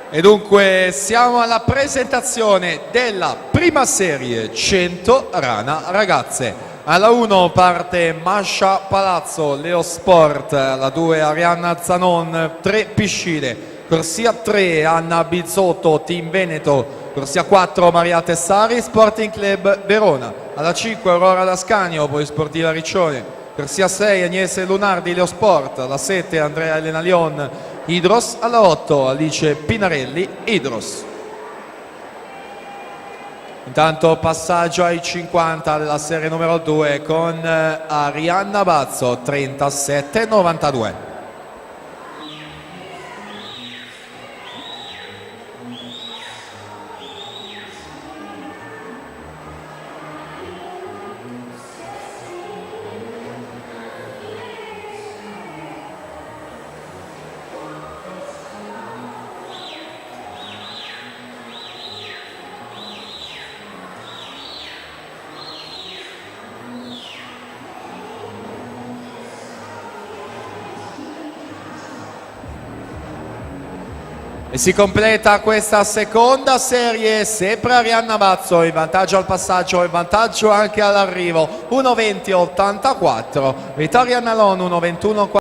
E dunque siamo alla presentazione della prima serie 100 Rana ragazze. Alla 1 parte Mascia Palazzo, Leo Sport, alla 2 Arianna Zanon, 3 Piscine, corsia 3 Anna Bizzotto, Team Veneto, corsia 4 Maria Tessari, Sporting Club Verona, alla 5 Aurora Lascanio, Polisportiva Riccione, corsia 6 Agnese Lunardi, Leo Sport, alla 7 Andrea Elena Lion, Idros, alla 8 Alice Pinarelli, Idros. Intanto passaggio ai 50 della serie numero 2 con Arianna Bazzo, 37,92. E si completa questa seconda serie, sempre Arianna Bazzo in vantaggio al passaggio e in vantaggio anche all'arrivo, 1:20,84, Vittoria Nalon 1:21,40.